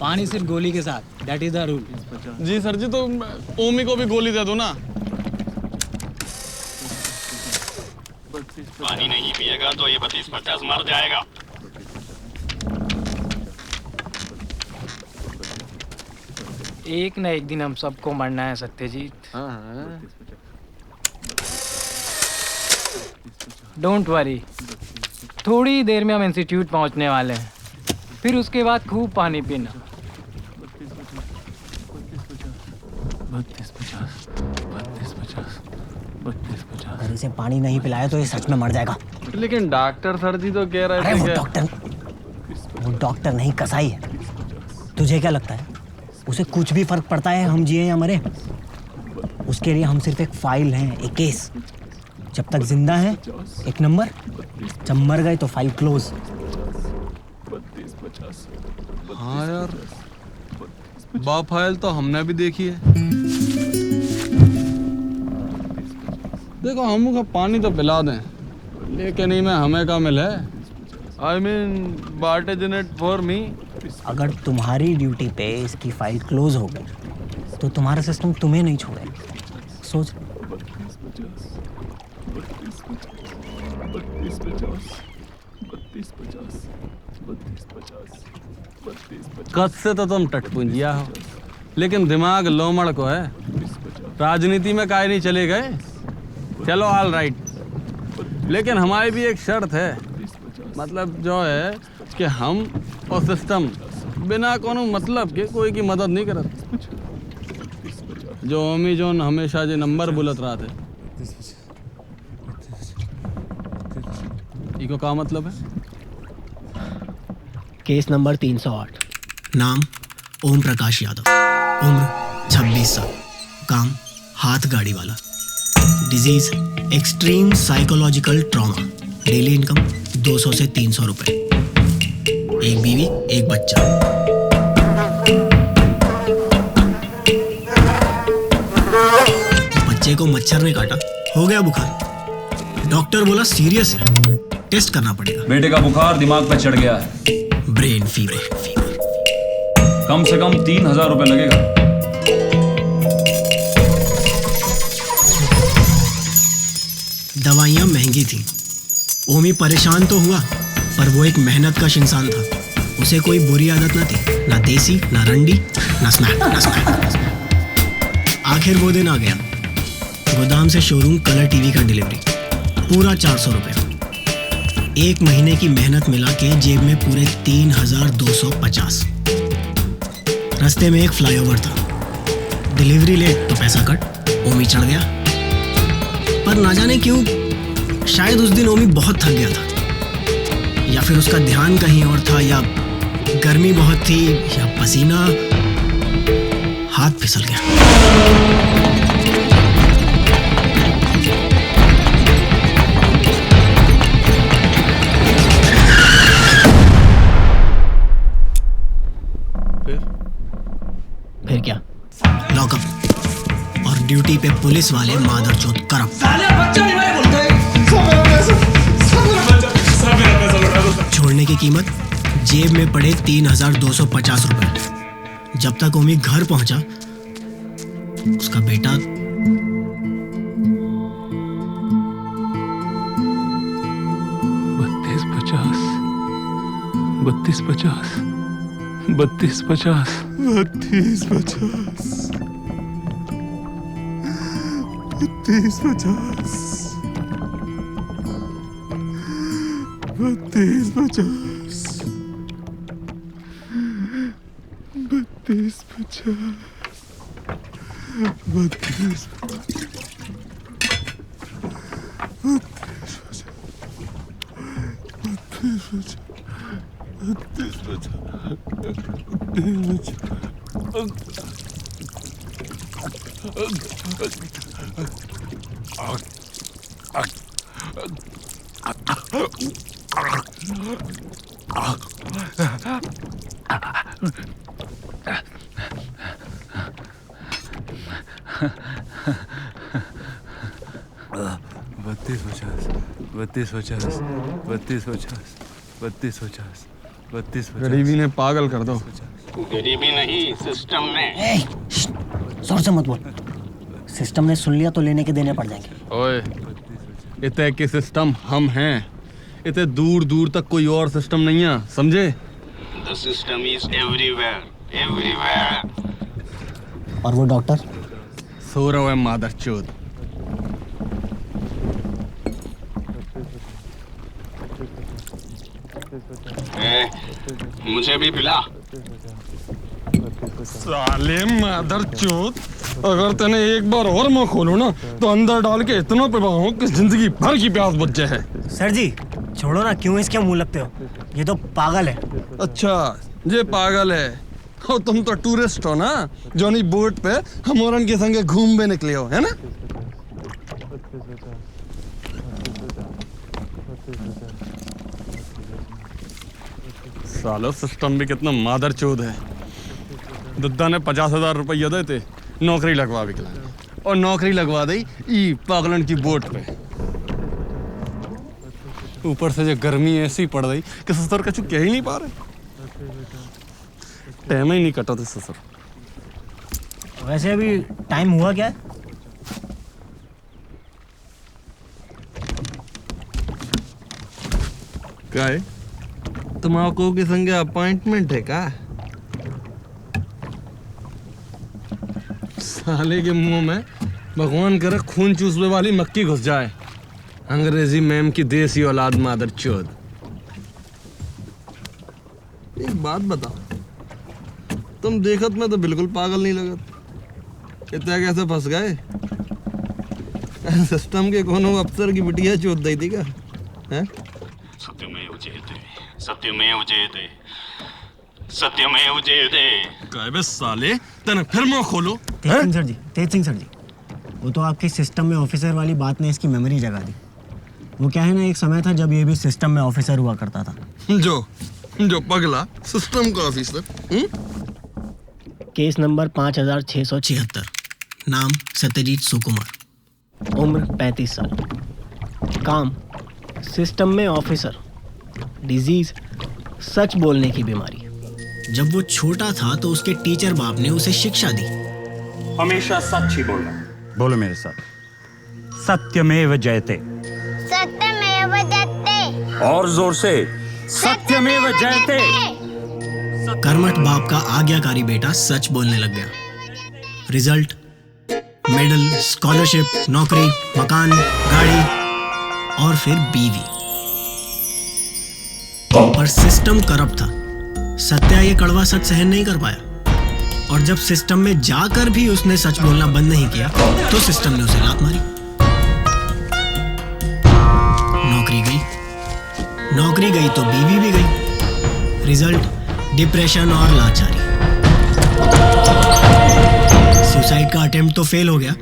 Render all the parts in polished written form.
पानी सिर्फ गोली के साथ, दैट इज द रूल। जी सर जी, तो ओमी को भी गोली दे दो ना। पानी नहीं पिएगा तो ये 32-50 मर जाएगा। एक न एक दिन हम सबको मरना है सत्यजीत। डोंट वरी, थोड़ी ही देर में हम इंस्टीट्यूट पहुंचने वाले हैं, फिर उसके बाद खूब पानी पीना। 32-50 अगर इसे पानी नहीं पिलाया तो ये सच में मर जाएगा। लेकिन डॉक्टर सर जी तो कह रहे अरे थे वो कि डॉक्टर नहीं, कसाई है। तुझे क्या लगता है उसे कुछ भी फर्क पड़ता है हम जिए या मरे? उसके लिए हम सिर्फ एक फाइल हैं, एक केस। जब तक जिंदा है एक नंबर, जब मर गए तो फाइल क्लोज। हाँ यार, फाइल तो हमने भी देखी है। देखो, हमको पानी तो पिला दें, लेकिन इनमें हमें का मिले। I mean what is in it for me. अगर तुम्हारी ड्यूटी पे इसकी फाइल क्लोज हो गई तो तुम्हारा सिस्टम तुम्हें नहीं छोड़ेगा। सोच। कद से तो तुम टटपुंजिया हो, लेकिन दिमाग लोमड़ को है। राजनीति में काहे नहीं चले गए? चलो ऑल राइट, लेकिन हमारी भी एक शर्त है। मतलब जो है कि हम और सिस्टम बिना कोनो मतलब के कोई की मदद नहीं करत। जो ओमी जोन हमेशा जे नंबर बुलत रहा थे, इको का मतलब है? Case number 308। नाम ओम प्रकाश यादव, उम्र 26 साल, काम हाथ गाड़ी वाला, disease extreme psychological trauma, daily income 200 से 300 रुपए, एक बीवी एक बच्चा। बच्चे को मच्छर ने काटा, हो गया बुखार। डॉक्टर बोला सीरियस है, टेस्ट करना पड़ेगा। बेटे का बुखार दिमाग पे चढ़ गया है, ब्रेन फीवर। कम से कम 3000 रुपए लगेगा। दवाइयाँ महंगी थी। ओमी परेशान तो हुआ, पर वो एक मेहनत कश इंसान था। उसे कोई बुरी आदत न थी, ना देसी, ना रंडी, ना स्मैक। आखिर वो दिन आ गया। गोदाम से शोरूम कलर टीवी का डिलीवरी, पूरा 400 रुपये। एक महीने की मेहनत मिला के जेब में पूरे 3250। रास्ते में एक फ्लाईओवर था, डिलीवरी लेट तो पैसा कट। ओमी चढ़ गया, पर ना जाने क्यों शायद उस दिन ओमी बहुत थक गया था, या फिर उसका ध्यान कहीं और था, या गर्मी बहुत थी, या पसीना, हाथ फिसल गया। फिर क्या? लॉकअप, और ड्यूटी पे पुलिस वाले मादरचोद करप्ट। छोड़ने की कीमत जेब में पड़े 3250 रुपए। जब तक ओमी घर पहुंचा, उसका बेटा गरीबी ने पागल कर दो। गरीबी नहीं, सिस्टम में। जोर से मत बोल, सिस्टम ने सुन लिया तो लेने के देने पड़ जाएंगे। ओए, इतने के सिस्टम हम हैं, इतने दूर दूर तक कोई और सिस्टम नहीं है, समझे? The system is everywhere, everywhere. और वो डॉक्टर? सो रहा है मादरचोद। मुझे भी पिला। साले मादरचोद, अगर तने एक बार और मुंह खोलो ना तो अंदर डाल के इतना पिलाऊं कि जिंदगी भर की प्यास बुझ जाए। सर जी छोड़ो ना, क्यों इसके मुंह लगते हो? ये तो पागल है। अच्छा, ये पागल है और तुम तो टूरिस्ट हो ना, जोनी बोट पे हम और के संगे घूमने निकले हो, है ना? सालो सिस्टम भी कितना मादरचोद है। दद्दा ने 50,000 रुपया दे थे नौकरी लगवा विकला, और नौकरी लगवा दी ई पागलन की बोट पे। ऊपर से जो गर्मी ऐसी पड़ रही कि ससुर का कह ही नहीं पा रहे, टाइम ही नहीं कटा था ससुर। वैसे अभी टाइम हुआ क्या है? क्या है? तुम्हारे के संगे अपॉइंटमेंट है क्या? साले के मुंह में भगवान करे खून चूसने वाली मक्खी घुस जाए। अंग्रेजी मैम की देसी औलाद मादरचोद। एक बात बताओ, तुम देखत में तो बिल्कुल पागल नहीं लगत, इतना कैसे फंस गए? सिस्टम के कोनो अफसर की बिटिया चोद दी थी क्या? हैं? सत्यमेव जयते, सत्यमेव जयते, सत्यमेव जयते। काय बे साले, तने फिर मुंह खोलो। तेज सिंह सर जी, तेज सिंह सर जी, वो तो आपकी सिस्टम में ऑफिसर वाली बात ने इसकी मेमोरी जगा दी। वो क्या है ना, एक समय था जब ये भी सिस्टम में ऑफिसर हुआ करता था। जो पगला सिस्टम का ऑफिसर। केस नंबर 5676, नाम सत्यजीत सुकुमार, उम्र 35 साल, काम सिस्टम में ऑफिसर, डिजीज सच बोलने की बीमारी। जब वो छोटा था तो उसके टीचर बाप ने उसे शिक्षा दी, हमेशा सच ही बोलना। बोलो मेरे साथ, सत्यमेव जयते। सत्यमेव जयते। और जोर से, सत्यमेव जयते। कर्मठ बाप का आज्ञाकारी बेटा सच बोलने लग गया। रिजल्ट, मेडल, स्कॉलरशिप, नौकरी, मकान, गाड़ी और फिर बीवी। पर सिस्टम करप्ट था। सत्या ये कड़वा सच सहन नहीं कर पाया, और जब सिस्टम में जाकर भी उसने सच बोलना बंद नहीं किया तो सिस्टम ने उसे लात मारी। नौकरी गई तो बीवी भी गई। रिजल्ट, डिप्रेशन और लाचारी। सुसाइड का अटेम्प्ट तो फेल हो गया,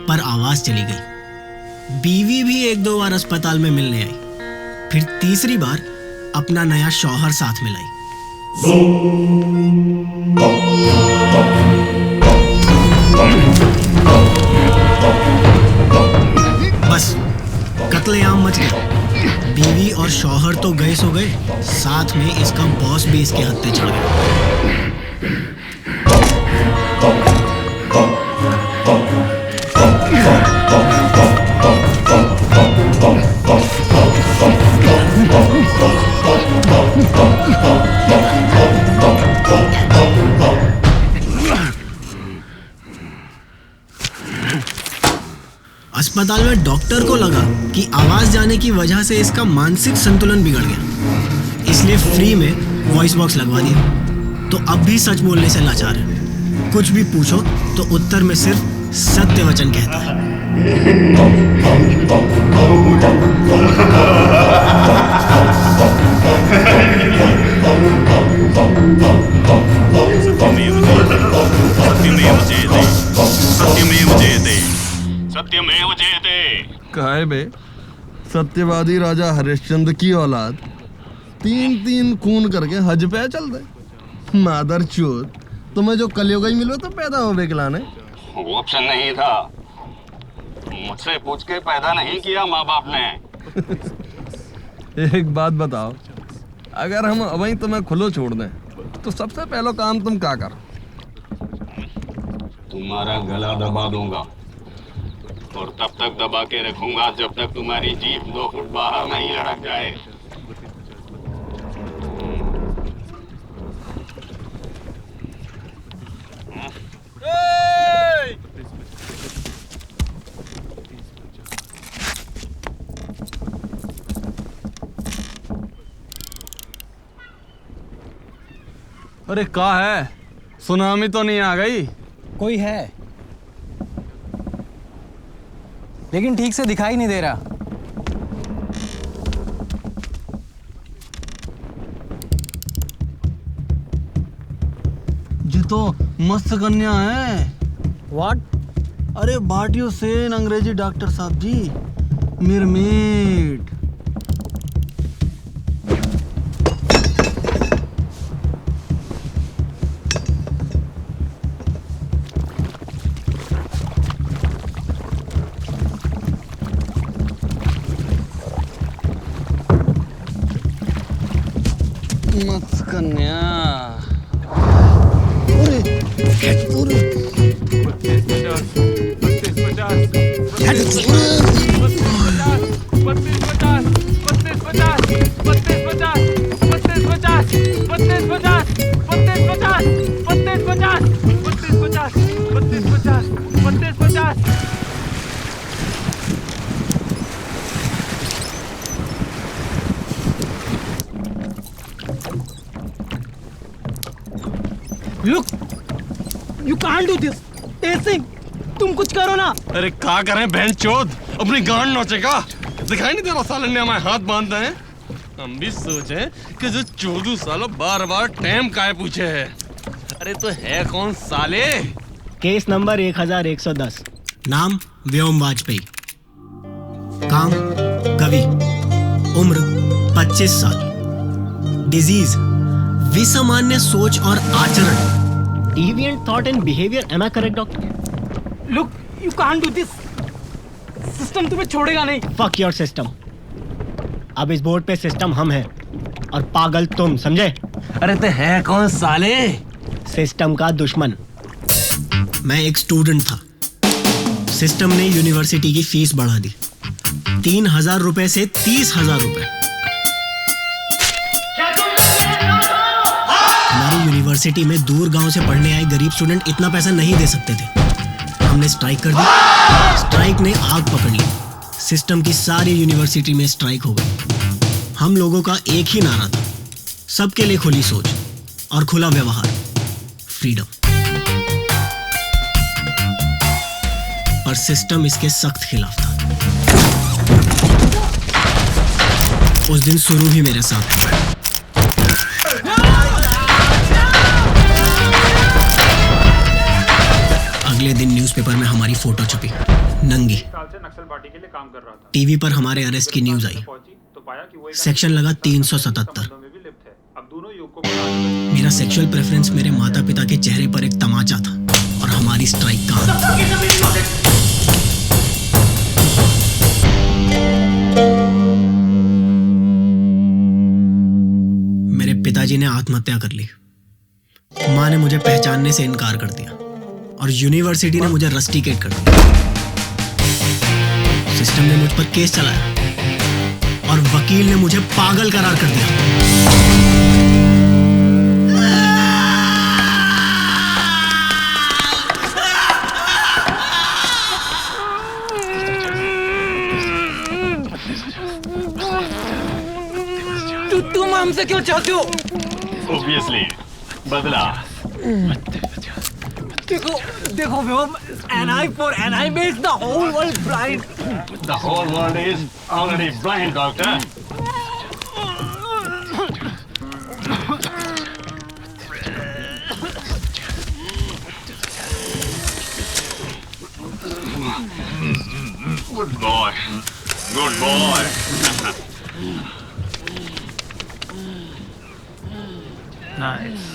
पर आवाज चली गई। बीवी भी 1-2 बार अस्पताल में मिलने आई, फिर तीसरी बार अपना नया शौहर साथ मिलाई। बस कत्लेआम मच गया। बीवी और शौहर तो गए सो गए, साथ में इसका बॉस भी इसके हत्थे चढ़ गया। अस्पताल में डॉक्टर को लगा कि आवाज जाने की वजह से इसका मानसिक संतुलन बिगड़ गया, इसलिए फ्री में वॉइस बॉक्स लगवा दिया। तो अब भी सच बोलने से लाचार है। कुछ भी पूछो तो उत्तर में सिर्फ सत्य वचन कहता है। सत्यमेव जयते। काहे बे, सत्यवादी राजा हरिश्चंद्र की औलाद 3-3 खून करके हज पे चल रहे। मादरचोद, तुम्हें जो कलयुग ही मिलो तो पैदा हो बेकलाने। वो ऑप्शन नहीं था, मुझसे पूछ के पैदा नहीं किया माँ बाप ने। एक बात बताओ, अगर हम अभी तुम्हें खुलो छोड़ दें तो सबसे पहला काम तुम क्या कर? तुम्हारा गला दबा दूंगा और तब तक दबा के रखूंगा जब तक तुम्हारी जीभ 2 फुट बाहर नहीं लड़क जाए। अरे क्या है? सुनामी तो नहीं आ गई? कोई है, लेकिन ठीक से दिखाई नहीं दे रहा। जी तो मस्त कन्या है। What? अरे व्हाट यू से इन अंग्रेजी डॉक्टर साहब जी? मिरमेड। मस्त कन्या। Look, you can't do this. तेज सिंह, तुम कुछ करो ना। अरे क्या करें बहन चोद? अपनी गांड नोचेगा? दिखाई नहीं दे रहा साले ने हमारे हाथ बांधे हैं? हम भी सोचे कि जो 14 सालों बार-बार टाइम काहे पूछे है। अरे तो है कौन साले? केस नंबर 1110, नाम व्योम वाजपेयी, काम कवि, उम्र 25 साल, डिजीज विसामान्य सोच और आचरण, deviant thought and behavior. Am I correct, doctor? Look, you can't do this. System तुम्हें छोड़ेगा नहीं। Fuck your system. अब इस बोर्ड पे सिस्टम हम हैं और पागल तुम, समझे? अरे तो है कौन साले? सिस्टम का दुश्मन। मैं एक स्टूडेंट था। सिस्टम ने यूनिवर्सिटी की फीस बढ़ा दी 3,000 रुपए से 30,000 रुपए। हमारी यूनिवर्सिटी में दूर गांव से पढ़ने आए गरीब स्टूडेंट इतना पैसा नहीं दे सकते थे। हमने स्ट्राइक कर दी। स्ट्राइक ने आग पकड़ ली। सिस्टम की सारी यूनिवर्सिटी में स्ट्राइक हो गई। हम लोगों का एक ही नारा था, सबके लिए खुली सोच और खुला व्यवहार, फ्रीडम। पर सिस्टम इसके सख्त खिलाफ था। उस दिन सुरू भी मेरे साथ था। अगले दिन न्यूज़पेपर में हमारी फोटो छपी, नंगी। टीवी पर हमारे अरेस्ट की न्यूज आई। सेक्शन लगा 377। मेरा सेक्सुअल प्रेफरेंस मेरे माता पिता के चेहरे पर एक तमाचा था और हमारी स्ट्राइक का मेरे पिताजी ने आत्महत्या कर ली। माँ ने मुझे पहचानने से इनकार कर दिया और यूनिवर्सिटी ने मुझे रस्टिकेट कर दिया। सिस्टम ने मुझ पर केस चलाया और वकील ने मुझे पागल करार कर दिया। तुम हमसे क्यों चाहते हो? Obviously, बदला। देखो व्योम, an eye for an eye makes the whole world blind. The whole world is already blind, doctor. Good boy. Good boy. Nice.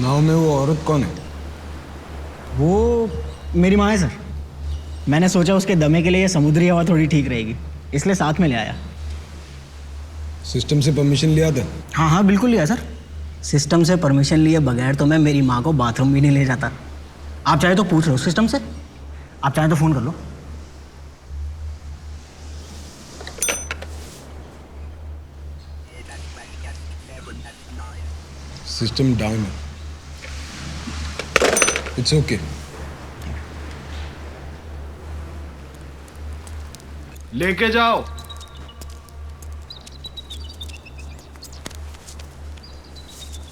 नाव में वो औरत कौन है? वो मेरी माँ है सर। मैंने सोचा उसके दमे के लिए ये समुद्री हवा थोड़ी ठीक रहेगी, इसलिए साथ में ले आया। सिस्टम से परमिशन लिया था? हाँ हाँ बिल्कुल लिया सर। सिस्टम से परमिशन लिए बगैर तो मैं मेरी माँ को बाथरूम भी नहीं ले जाता। आप चाहे तो पूछ लो सिस्टम से, आप चाहे तो फ़ोन कर लो। सिस्टम डाउन है। It's okay. लेके जाओ।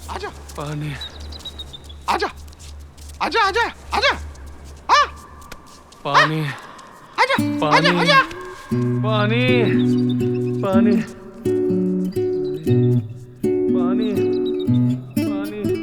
आजा पानी। आजा आजा आजा आजा। हाँ पानी। आजा पानी आजा। पानी पानी पानी पानी।